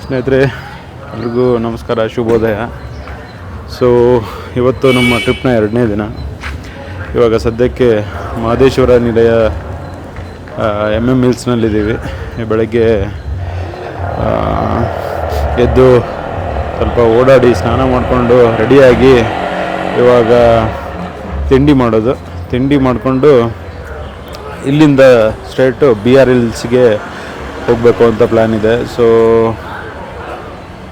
ಸ್ನೇಹಿತರೆ, ಎಲ್ರಿಗೂ ನಮಸ್ಕಾರ, ಶುಭೋದಯ. ಸೊ ಇವತ್ತು ನಮ್ಮ ಟ್ರಿಪ್ನ 2ನೇ ದಿನ. ಇವಾಗ ಸದ್ಯಕ್ಕೆ ಮಹದೇಶ್ವರ ನಿಲಯ ಹಿಲ್ಸ್ನಲ್ಲಿದ್ದೀವಿ. ಬೆಳಗ್ಗೆ ಎದ್ದು ಸ್ವಲ್ಪ ಓಡಾಡಿ ಸ್ನಾನ ಮಾಡಿಕೊಂಡು ರೆಡಿಯಾಗಿ ಇವಾಗ ತಿಂಡಿ ಮಾಡಿಕೊಂಡು ಇಲ್ಲಿಂದ ಸ್ಟ್ರೈಟು BR ಹಿಲ್ಸ್ಗೆ ಹೋಗಬೇಕು ಅಂತ ಪ್ಲ್ಯಾನ್ ಇದೆ. ಸೊ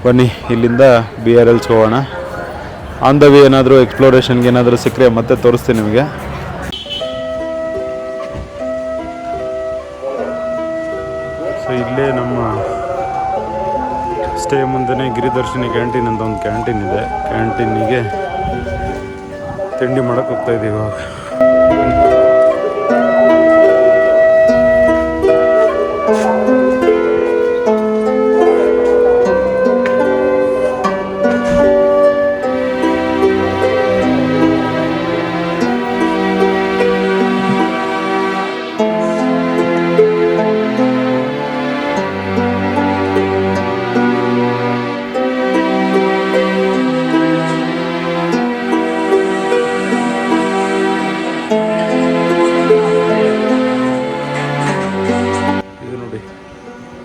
ಬನ್ನಿ, ಇಲ್ಲಿಂದ BR ಹಿಲ್ಸ್ ಹೋಗೋಣ. ಆನ್ ದ ವೇ ಏನಾದರೂ ಎಕ್ಸ್ಪ್ಲೋರೇಷನ್ಗೆ ಏನಾದರೂ ಸಿಕ್ಕರೆ ಮತ್ತೆ ತೋರಿಸ್ತೀನಿ ನಿಮಗೆ. ಸೊ ಇಲ್ಲೇ ನಮ್ಮ ಸ್ಟೇ ಮುಂದೆ ಗಿರಿದರ್ಶಿನಿ ಕ್ಯಾಂಟೀನ್ ಅಂತ ಒಂದು ಕ್ಯಾಂಟೀನ್ ಇದೆ. ಕ್ಯಾಂಟೀನಿಗೆ ತಿಂಡಿ ಮಾಡೋಕ್ಕೆ ಹೋಗ್ತಾಯಿದ್ದೀವಿ ಇವಾಗ.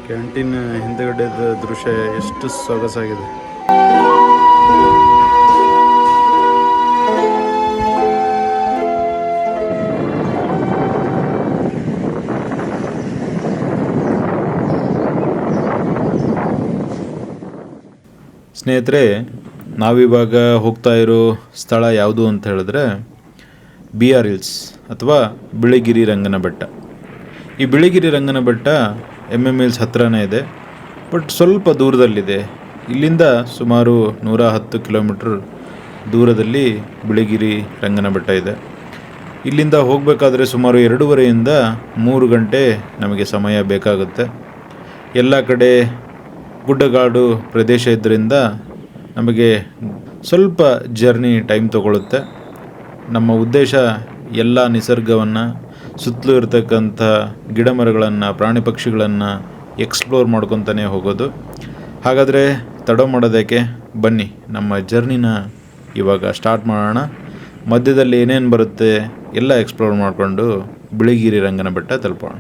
ಕ್ಯಾಂಟೀನ್ ಹಿಂದೆಗಡೆದ ದೃಶ್ಯ ಎಷ್ಟು ಸೊಗಸಾಗಿದೆ. ಸ್ನೇಹಿತರೆ, ನಾವಿವಾಗ ಹೋಗ್ತಾ ಇರೋ ಸ್ಥಳ ಯಾವುದು ಅಂತ ಹೇಳಿದ್ರೆ BR ಹಿಲ್ಸ್ ಅಥವಾ ಬಿಳಿಗಿರಿ ರಂಗನ ಬೆಟ್ಟ. ಈ ಬಿಳಿಗಿರಿ ರಂಗನ ಬೆಟ್ಟ ಹಿಲ್ಸ್ ಹತ್ರನೇ ಇದೆ, ಬಟ್ ಸ್ವಲ್ಪ ದೂರದಲ್ಲಿದೆ. ಇಲ್ಲಿಂದ ಸುಮಾರು 110 ಕಿಲೋಮೀಟ್ರ್ ದೂರದಲ್ಲಿ ಬಿಳಿಗಿರಿ ರಂಗನ ಬೆಟ್ಟ ಇದೆ. ಇಲ್ಲಿಂದ ಹೋಗಬೇಕಾದ್ರೆ ಸುಮಾರು 2.5ರಿಂದ 3 ಗಂಟೆ ನಮಗೆ ಸಮಯ ಬೇಕಾಗುತ್ತೆ. ಎಲ್ಲ ಕಡೆ ಗುಡ್ಡಗಾಡು ಪ್ರದೇಶ ಇದ್ದರಿಂದ ನಮಗೆ ಸ್ವಲ್ಪ ಜರ್ನಿ ಟೈಮ್ ತಗೊಳ್ಳುತ್ತೆ. ನಮ್ಮ ಉದ್ದೇಶ ಎಲ್ಲ ನಿಸರ್ಗವನ್ನು, ಸುತ್ತಲೂ ಇರತಕ್ಕಂಥ ಗಿಡ ಮರಗಳನ್ನು, ಪ್ರಾಣಿ ಪಕ್ಷಿಗಳನ್ನು ಎಕ್ಸ್ಪ್ಲೋರ್ ಮಾಡ್ಕೊತಾನೆ ಹೋಗೋದು. ಹಾಗಾದರೆ ತಡ ಮಾಡೋದಕ್ಕೆ ಬನ್ನಿ, ನಮ್ಮ ಜರ್ನಿನ ಇವಾಗ ಸ್ಟಾರ್ಟ್ ಮಾಡೋಣ. ಮಧ್ಯದಲ್ಲಿ ಏನೇನು ಬರುತ್ತೆ ಎಲ್ಲ ಎಕ್ಸ್ಪ್ಲೋರ್ ಮಾಡಿಕೊಂಡು ಬಿಳಿಗಿರಿ ರಂಗನ ಬೆಟ್ಟ ತಲುಪೋಣ.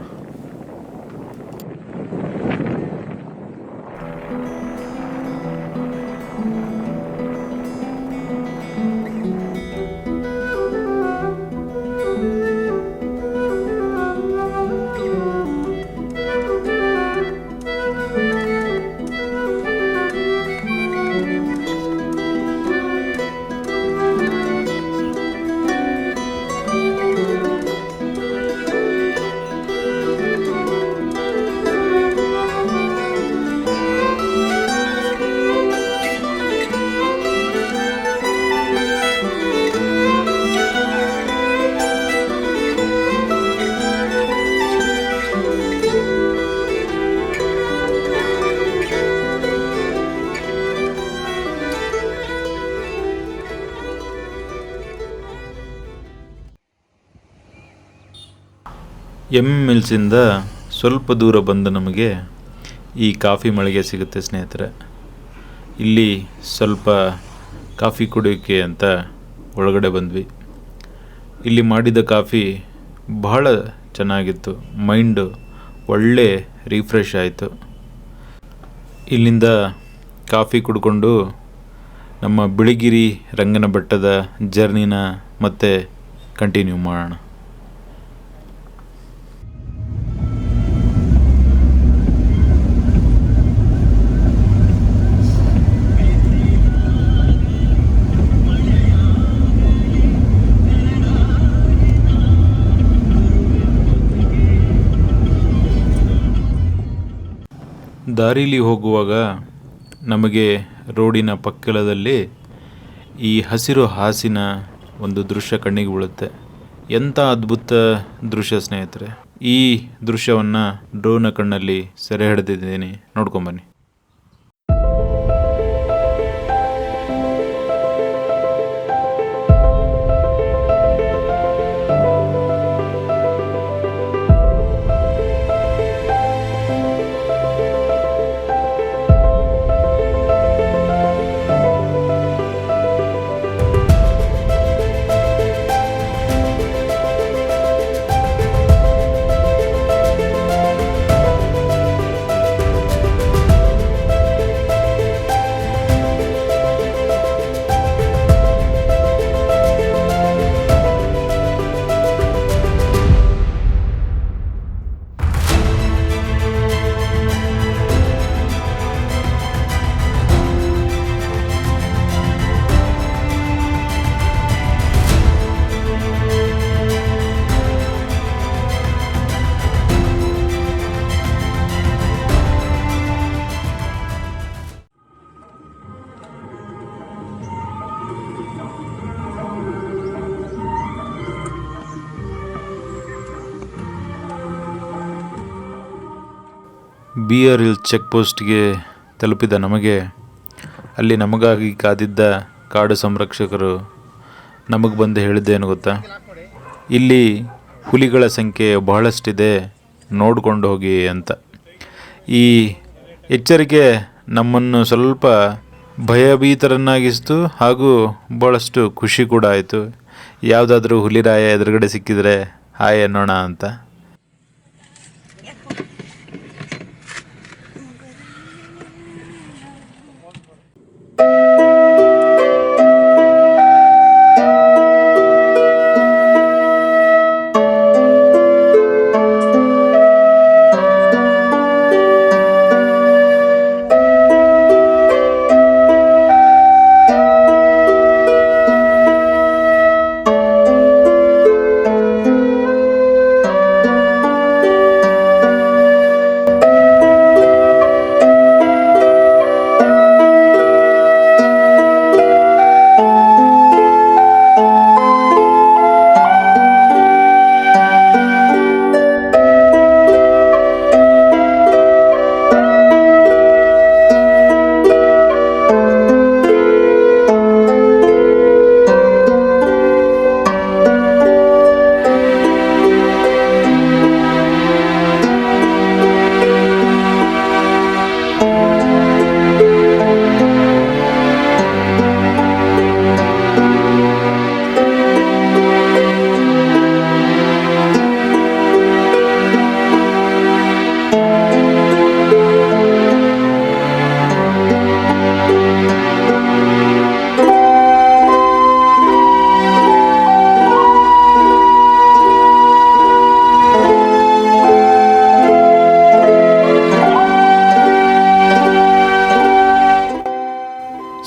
ಹಿಲ್ಸಿಂದ ಸ್ವಲ್ಪ ದೂರ ಬಂದು ನಮಗೆ ಈ ಕಾಫಿ ಮಳಿಗೆ ಸಿಗುತ್ತೆ ಸ್ನೇಹಿತರೆ. ಇಲ್ಲಿ ಸ್ವಲ್ಪ ಕಾಫಿ ಕುಡಿಯೋಕ್ಕೆ ಅಂತ ಒಳಗಡೆ ಬಂದ್ವಿ. ಇಲ್ಲಿ ಮಾಡಿದ ಕಾಫಿ ಬಹಳ ಚೆನ್ನಾಗಿತ್ತು. ಮೈಂಡು ಒಳ್ಳೆ ರಿಫ್ರೆಶ್ ಆಯಿತು. ಇಲ್ಲಿಂದ ಕಾಫಿ ಕುಡ್ಕೊಂಡು ನಮ್ಮ ಬಿಳಿಗಿರಿ ರಂಗನ ಬೆಟ್ಟದ ಜರ್ನಿನ ಮತ್ತೆ ಕಂಟಿನ್ಯೂ ಮಾಡೋಣ. ದಾರಿಲಿ ಹೋಗುವಾಗ ನಮಗೆ ರೋಡಿನ ಪಕ್ಕದಲ್ಲಿ ಈ ಹಸಿರು ಹಾಸಿನ ಒಂದು ದೃಶ್ಯ ಕಣ್ಣಿಗೆ ಬೀಳುತ್ತೆ. ಎಂಥ ಅದ್ಭುತ ದೃಶ್ಯ ಸ್ನೇಹಿತರೆ. ಈ ದೃಶ್ಯವನ್ನು ಡ್ರೋನ್ನ ಕಣ್ಣಲ್ಲಿ ಸೆರೆ ಹಿಡಿದಿದ್ದೀನಿ, ನೋಡ್ಕೊಂಬನ್ನಿ. BR ಹಿಲ್ಸ್ ಚೆಕ್ ಪೋಸ್ಟ್ಗೆ ತಲುಪಿದ ನಮಗೆ ಅಲ್ಲಿ ನಮಗಾಗಿ ಕಾದಿದ್ದ ಕಾಡು ಸಂರಕ್ಷಕರು ನಮಗೆ ಬಂದು ಹೇಳಿದ್ದೇನು ಗೊತ್ತಾ, ಇಲ್ಲಿ ಹುಲಿಗಳ ಸಂಖ್ಯೆ ಬಹಳಷ್ಟಿದೆ, ನೋಡಿಕೊಂಡು ಹೋಗಿ ಅಂತ. ಈ ಎಚ್ಚರಿಕೆ ನಮ್ಮನ್ನು ಸ್ವಲ್ಪ ಭಯಭೀತರನ್ನಾಗಿಸ್ತು ಹಾಗೂ ಭಾಳಷ್ಟು ಖುಷಿ ಕೂಡ ಆಯಿತು. ಯಾವುದಾದ್ರೂ ಹುಲಿರಾಯ ಎದುರುಗಡೆ ಸಿಕ್ಕಿದರೆ ಹಾಯ್ ಅನ್ನೋಣ ಅಂತ.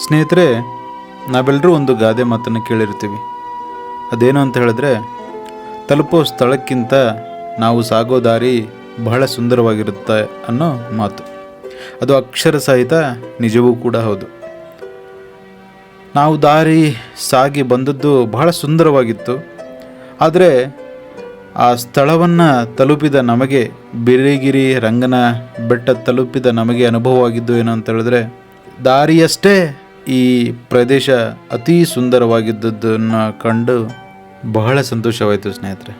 ಸ್ನೇಹಿತರೆ, ನಾವೆಲ್ಲರೂ ಒಂದು ಗಾದೆ ಮಾತನ್ನು ಕೇಳಿರ್ತೀವಿ. ಅದೇನು ಅಂತ ಹೇಳಿದ್ರೆ, ತಲುಪೋ ಸ್ಥಳಕ್ಕಿಂತ ನಾವು ಸಾಗೋ ದಾರಿ ಬಹಳ ಸುಂದರವಾಗಿರುತ್ತೆ ಅನ್ನೋ ಮಾತು. ಅದು ಅಕ್ಷರ ಸಹಿತ ನಿಜವೂ ಕೂಡ ಹೌದು. ನಾವು ದಾರಿ ಸಾಗಿ ಬಂದದ್ದು ಬಹಳ ಸುಂದರವಾಗಿತ್ತು. ಆದರೆ ಆ ಸ್ಥಳವನ್ನು ತಲುಪಿದ ನಮಗೆ, ಬಿಳಿಗಿರಿ ರಂಗನ ಬೆಟ್ಟ ತಲುಪಿದ ನಮಗೆ ಅನುಭವವಾಗಿದ್ದು ಏನು ಅಂತ ಹೇಳಿದ್ರೆ, ದಾರಿಯಷ್ಟೇ ಈ ಪ್ರದೇಶ ಅತಿ ಸುಂದರವಾಗಿದ್ದದ್ದನ್ನು ಕಂಡು ಬಹಳ ಸಂತೋಷವಾಯಿತು ಸ್ನೇಹಿತರೆ.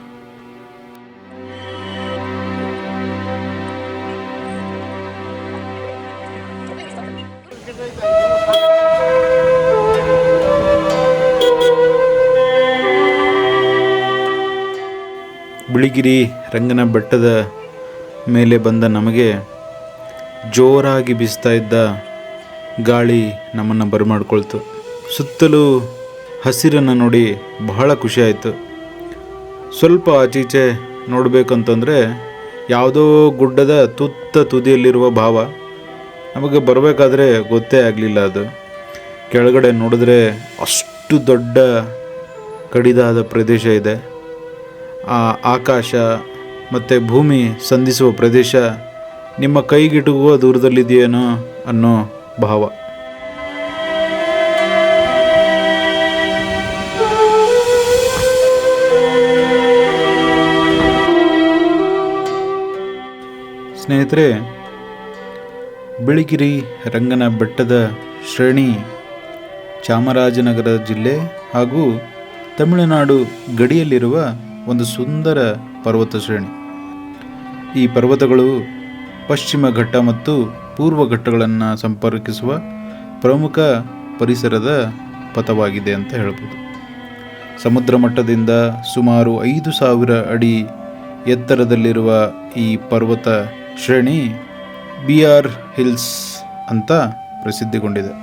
ಬಿಳಿಗಿರಿ ರಂಗನ ಬೆಟ್ಟದ ಮೇಲೆ ಬಂದ ನಮಗೆ ಜೋರಾಗಿ ಬೀಸ್ತಾ ಇದ್ದ ಗಾಳಿ ನಮ್ಮನ್ನು ಬರಮಾಡ್ಕೊಳ್ತು. ಸುತ್ತಲೂ ಹಸಿರನ್ನು ನೋಡಿ ಬಹಳ ಖುಷಿಯಾಯಿತು. ಸ್ವಲ್ಪ ಆಚೀಚೆ ನೋಡಬೇಕಂತಂದರೆ ಯಾವುದೋ ಗುಡ್ಡದ ತುದಿಯಲ್ಲಿರುವ ಭಾವ. ನಮಗೆ ಬರಬೇಕಾದ್ರೆ ಗೊತ್ತೇ ಆಗಲಿಲ್ಲ. ಅದು ಕೆಳಗಡೆ ನೋಡಿದ್ರೆ ಅಷ್ಟು ದೊಡ್ಡ ಕಡಿದಾದ ಪ್ರದೇಶ ಇದೆ. ಆ ಆಕಾಶ ಮತ್ತು ಭೂಮಿ ಸಂಧಿಸುವ ಪ್ರದೇಶ ನಿಮ್ಮ ಕೈಗಿಟುಕುವ ದೂರದಲ್ಲಿದೆಯೇನೋ ಅನ್ನೋ ಭಾವ. ಸ್ನೇಹಿತರೆ, ಬಿಳಿಗಿರಿ ರಂಗನ ಬೆಟ್ಟದ ಶ್ರೇಣಿ ಚಾಮರಾಜನಗರ ಜಿಲ್ಲೆ ಹಾಗೂ ತಮಿಳುನಾಡು ಗಡಿಯಲ್ಲಿರುವ ಒಂದು ಸುಂದರ ಪರ್ವತ ಶ್ರೇಣಿ. ಈ ಪರ್ವತಗಳು ಪಶ್ಚಿಮ ಘಟ್ಟ ಮತ್ತು ಪೂರ್ವ ಘಟ್ಟಗಳನ್ನು ಸಂಪರ್ಕಿಸುವ ಪ್ರಮುಖ ಪರಿಸರದ ಪಥವಾಗಿದೆ ಅಂತ ಹೇಳ್ಬೋದು. ಸಮುದ್ರ ಮಟ್ಟದಿಂದ ಸುಮಾರು 5,000 ಅಡಿ ಎತ್ತರದಲ್ಲಿರುವ ಈ ಪರ್ವತ ಶ್ರೇಣಿ BR ಹಿಲ್ಸ್ ಅಂತ ಪ್ರಸಿದ್ಧಿಗೊಂಡಿದೆ.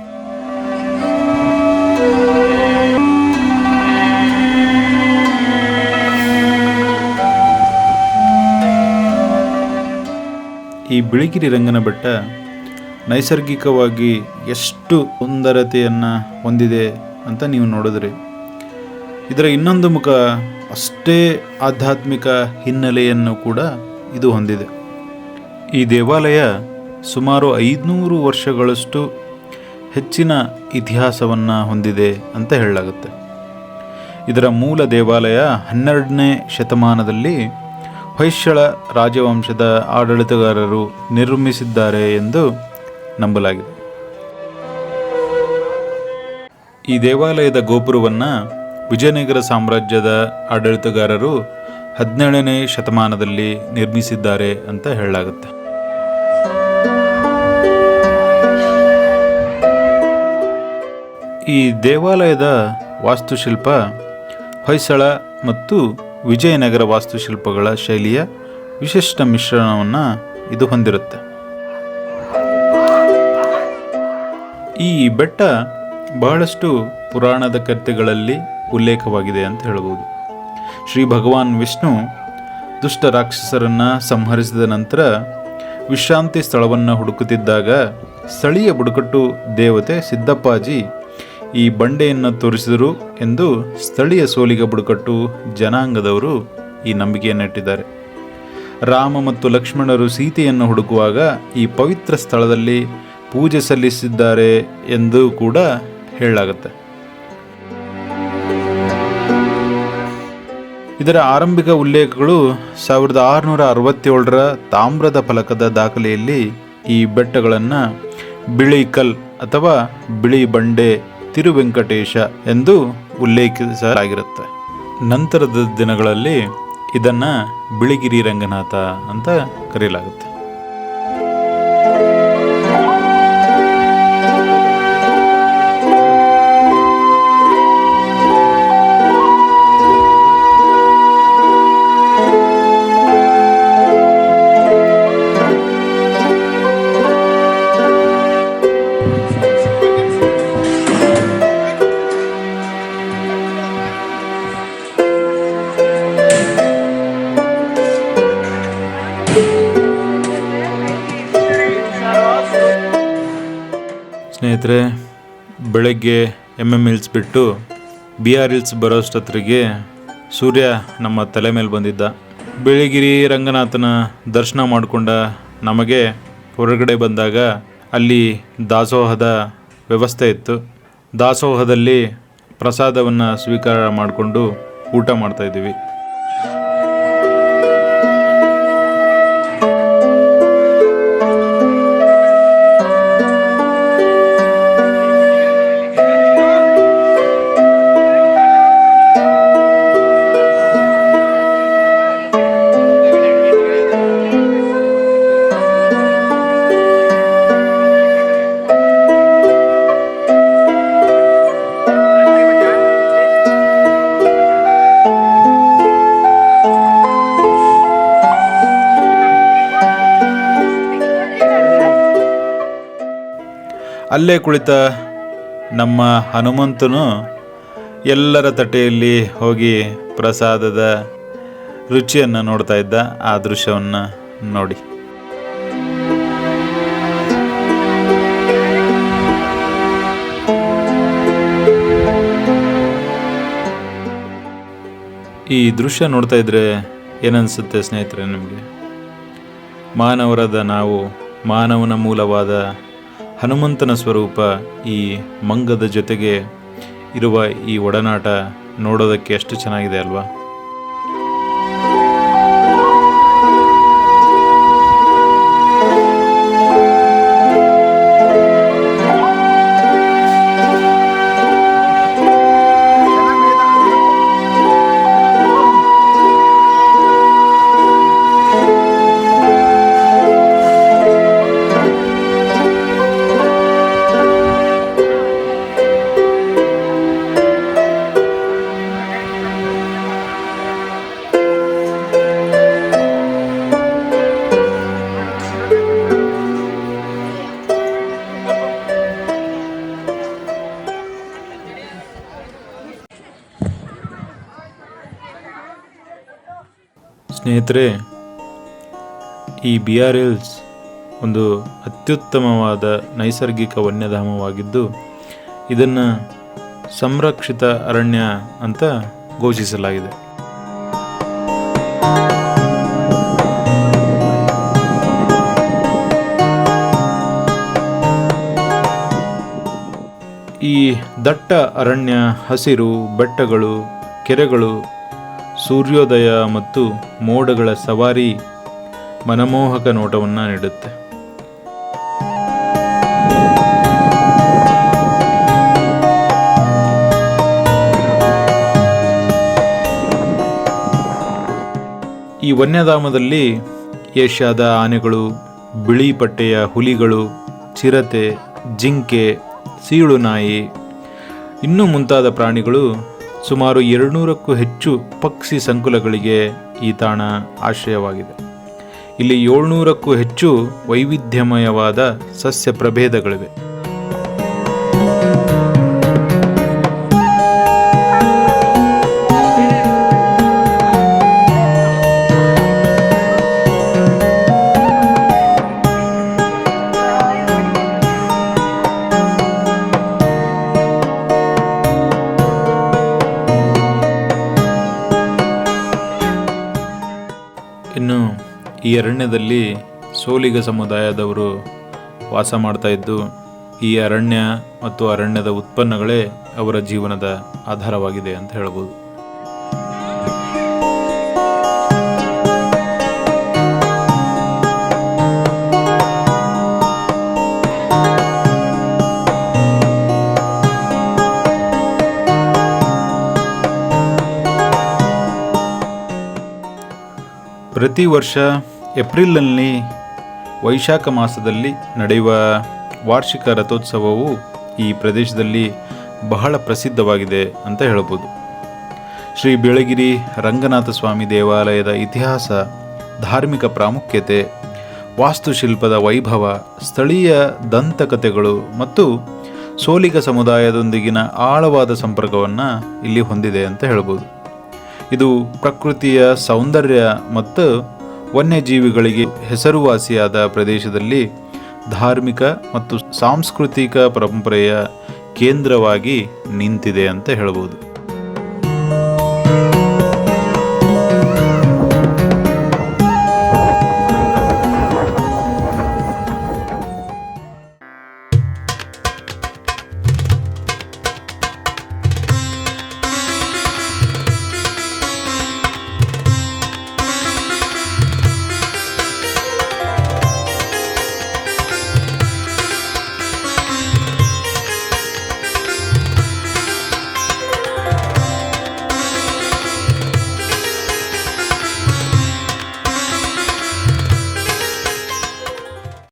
ಈ ಬಿಳಿಗಿರಿ ರಂಗನ ಬೆಟ್ಟ ನೈಸರ್ಗಿಕವಾಗಿ ಎಷ್ಟು ಸುಂದರತೆಯನ್ನು ಹೊಂದಿದೆ ಅಂತ ನೀವು ನೋಡಿದ್ರಿ. ಇದರ ಇನ್ನೊಂದು ಮುಖ ಅಷ್ಟೇ ಆಧ್ಯಾತ್ಮಿಕ ಹಿನ್ನೆಲೆಯನ್ನು ಕೂಡ ಇದು ಹೊಂದಿದೆ. ಈ ದೇವಾಲಯ ಸುಮಾರು 500 ವರ್ಷಗಳಷ್ಟು ಹೆಚ್ಚಿನ ಇತಿಹಾಸವನ್ನು ಹೊಂದಿದೆ ಅಂತ ಹೇಳಲಾಗುತ್ತೆ. ಇದರ ಮೂಲ ದೇವಾಲಯ 12ನೇ ಶತಮಾನದಲ್ಲಿ ಹೊಯ್ಸಳ ರಾಜವಂಶದ ಆಡಳಿತಗಾರರು ನಿರ್ಮಿಸಿದ್ದಾರೆ ಎಂದು ನಂಬಲಾಗಿದೆ. ಈ ದೇವಾಲಯದ ಗೋಪುರವನ್ನು ವಿಜಯನಗರ ಸಾಮ್ರಾಜ್ಯದ ಆಡಳಿತಗಾರರು 17ನೇ ಶತಮಾನದಲ್ಲಿ ನಿರ್ಮಿಸಿದ್ದಾರೆ ಅಂತ ಹೇಳಲಾಗುತ್ತೆ. ಈ ದೇವಾಲಯದ ವಾಸ್ತುಶಿಲ್ಪ ಹೊಯ್ಸಳ ಮತ್ತು ವಿಜಯನಗರ ವಾಸ್ತುಶಿಲ್ಪಗಳ ಶೈಲಿಯ ವಿಶಿಷ್ಟ ಮಿಶ್ರಣವನ್ನು ಇದು ಹೊಂದಿರುತ್ತೆ. ಈ ಬೆಟ್ಟ ಬಹಳಷ್ಟು ಪುರಾಣದ ಕಥೆಗಳಲ್ಲಿ ಉಲ್ಲೇಖವಾಗಿದೆ ಅಂತ ಹೇಳ್ಬೋದು. ಶ್ರೀ ಭಗವಾನ್ ವಿಷ್ಣು ದುಷ್ಟ ರಾಕ್ಷಸರನ್ನು ಸಂಹರಿಸಿದ ನಂತರ ವಿಶ್ರಾಂತಿ ಸ್ಥಳವನ್ನು ಹುಡುಕುತ್ತಿದ್ದಾಗ ಸ್ಥಳೀಯ ಬುಡಕಟ್ಟು ದೇವತೆ ಸಿದ್ದಪ್ಪಾಜಿ ಈ ಬಂಡೆಯನ್ನು ತೋರಿಸಿದರು ಎಂದು ಸ್ಥಳೀಯ ಸೋಲಿಗ ಬುಡಕಟ್ಟು ಜನಾಂಗದವರು ಈ ನಂಬಿಕೆಯನ್ನು ಇಟ್ಟಿದ್ದಾರೆ. ರಾಮ ಮತ್ತು ಲಕ್ಷ್ಮಣರು ಸೀತೆಯನ್ನು ಹುಡುಕುವಾಗ ಈ ಪವಿತ್ರ ಸ್ಥಳದಲ್ಲಿ ಪೂಜೆ ಸಲ್ಲಿಸಿದ್ದಾರೆ ಎಂದು ಕೂಡ ಹೇಳಲಾಗುತ್ತೆ. ಇದರ ಆರಂಭಿಕ ಉಲ್ಲೇಖಗಳು 1667ರ ತಾಮ್ರದ ಫಲಕದ ದಾಖಲೆಯಲ್ಲಿ ಈ ಬೆಟ್ಟಗಳನ್ನು ಬಿಳಿ ಕಲ್ ಅಥವಾ ಬಿಳಿ ಬಂಡೆ ತಿರುವೆಂಕಟೇಶ ಎಂದು ಉಲ್ಲೇಖಿಸಲಾಗಿರುತ್ತೆ. ನಂತರದ ದಿನಗಳಲ್ಲಿ ಇದನ್ನು ಬಿಳಿಗಿರಿ ರಂಗನಾಥ ಅಂತ ಕರೆಯಲಾಗುತ್ತೆ. ಸ್ನೇಹಿತರೆ, ಬೆಳಗ್ಗೆ MM ಹಿಲ್ಸ್ ಬಿಟ್ಟು BR ಹಿಲ್ಸ್ ಬರೋಷ್ಟೊತ್ತಿಗೆ ಸೂರ್ಯ ನಮ್ಮ ತಲೆ ಮೇಲೆ ಬಂದಿದ್ದ. ಬಿಳಿಗಿರಿ ರಂಗನಾಥನ ದರ್ಶನ ಮಾಡಿಕೊಂಡ ನಮಗೆ ಹೊರಗಡೆ ಬಂದಾಗ ಅಲ್ಲಿ ದಾಸೋಹದ ವ್ಯವಸ್ಥೆ ಇತ್ತು. ದಾಸೋಹದಲ್ಲಿ ಪ್ರಸಾದವನ್ನು ಸ್ವೀಕಾರ ಮಾಡಿಕೊಂಡು ಊಟ ಮಾಡ್ತಾಯಿದ್ದೀವಿ. ಅಲ್ಲೇ ಕುಳಿತ ನಮ್ಮ ಹನುಮಂತನು ಎಲ್ಲರ ತಟ್ಟೆಯಲ್ಲಿ ಹೋಗಿ ಪ್ರಸಾದದ ರುಚಿಯನ್ನು ನೋಡ್ತಾ ಇದ್ದ. ಆ ದೃಶ್ಯವನ್ನು ನೋಡಿ. ಈ ದೃಶ್ಯ ನೋಡ್ತಾ ಇದ್ರೆ ಏನನ್ಸುತ್ತೆ ಸ್ನೇಹಿತರೆ ನಿಮಗೆ? ಮಾನವರಾದ ನಾವು ಮಾನವನ ಮೂಲವಾದ ಹನುಮಂತನ ಸ್ವರೂಪ ಈ ಮಂಗದ ಜೊತೆಗೆ ಇರುವ ಈ ಒಡನಾಟ ನೋಡೋದಕ್ಕೆ ಎಷ್ಟು ಚೆನ್ನಾಗಿದೆ ಅಲ್ವಾ? ಸ್ನೇಹಿತರೆ, ಈ BR ಹಿಲ್ಸ್ ಒಂದು ಅತ್ಯುತ್ತಮವಾದ ನೈಸರ್ಗಿಕ ವನ್ಯಧಾಮವಾಗಿದ್ದು ಇದನ್ನು ಸಂರಕ್ಷಿತ ಅರಣ್ಯ ಅಂತ ಘೋಷಿಸಲಾಗಿದೆ. ಈ ದಟ್ಟ ಅರಣ್ಯ, ಹಸಿರು, ಬೆಟ್ಟಗಳು, ಕೆರೆಗಳು, ಸೂರ್ಯೋದಯ ಮತ್ತು ಮೋಡಗಳ ಸವಾರಿ ಮನಮೋಹಕ ನೋಟವನ್ನು ನೀಡುತ್ತೆ. ಈ ವನ್ಯಧಾಮದಲ್ಲಿ ಏಷ್ಯಾದ ಆನೆಗಳು, ಬಿಳಿ ಪಟ್ಟೆಯ ಹುಲಿಗಳು, ಚಿರತೆ, ಜಿಂಕೆ, ಸೀಳು ನಾಯಿ ಇನ್ನೂ ಮುಂತಾದ ಪ್ರಾಣಿಗಳು, ಸುಮಾರು 200ಕ್ಕೂ ಹೆಚ್ಚು ಪಕ್ಷಿ ಸಂಕುಲಗಳಿಗೆ ಈ ತಾಣ ಆಶ್ರಯವಾಗಿದೆ. ಇಲ್ಲಿ 700ಕ್ಕೂ ಹೆಚ್ಚು ವೈವಿಧ್ಯಮಯವಾದ ಸಸ್ಯ ಪ್ರಭೇದಗಳಿವೆ. ಇನ್ನು ಈ ಅರಣ್ಯದಲ್ಲಿ ಸೋಲಿಗ ಸಮುದಾಯದವರು ವಾಸ ಮಾಡ್ತಾ ಇದ್ದು, ಈ ಅರಣ್ಯ ಮತ್ತು ಅರಣ್ಯದ ಉತ್ಪನ್ನಗಳೇ ಅವರ ಜೀವನದ ಆಧಾರವಾಗಿದೆ ಅಂತ ಹೇಳ್ಬೋದು. ಪ್ರತಿ ವರ್ಷ ಏಪ್ರಿಲ್ನಲ್ಲಿ ವೈಶಾಖ ಮಾಸದಲ್ಲಿ ನಡೆಯುವ ವಾರ್ಷಿಕ ರಥೋತ್ಸವವು ಈ ಪ್ರದೇಶದಲ್ಲಿ ಬಹಳ ಪ್ರಸಿದ್ಧವಾಗಿದೆ ಅಂತ ಹೇಳ್ಬೋದು. ಶ್ರೀ ಬಿಳಗಿರಿ ರಂಗನಾಥ ಸ್ವಾಮಿ ದೇವಾಲಯದ ಇತಿಹಾಸ, ಧಾರ್ಮಿಕ ಪ್ರಾಮುಖ್ಯತೆ, ವಾಸ್ತುಶಿಲ್ಪದ ವೈಭವ, ಸ್ಥಳೀಯ ದಂತಕಥೆಗಳು ಮತ್ತು ಸೋಲಿಗ ಸಮುದಾಯದೊಂದಿಗಿನ ಆಳವಾದ ಸಂಪರ್ಕವನ್ನು ಇಲ್ಲಿ ಹೊಂದಿದೆ ಅಂತ ಹೇಳ್ಬೋದು. ಇದು ಪ್ರಕೃತಿಯ ಸೌಂದರ್ಯ ಮತ್ತು ವನ್ಯಜೀವಿಗಳಿಗೆ ಹೆಸರುವಾಸಿಯಾದ ಪ್ರದೇಶದಲ್ಲಿ ಧಾರ್ಮಿಕ ಮತ್ತು ಸಾಂಸ್ಕೃತಿಕ ಪರಂಪರೆಯ ಕೇಂದ್ರವಾಗಿ ನಿಂತಿದೆ ಅಂತ ಹೇಳ್ಬೋದು.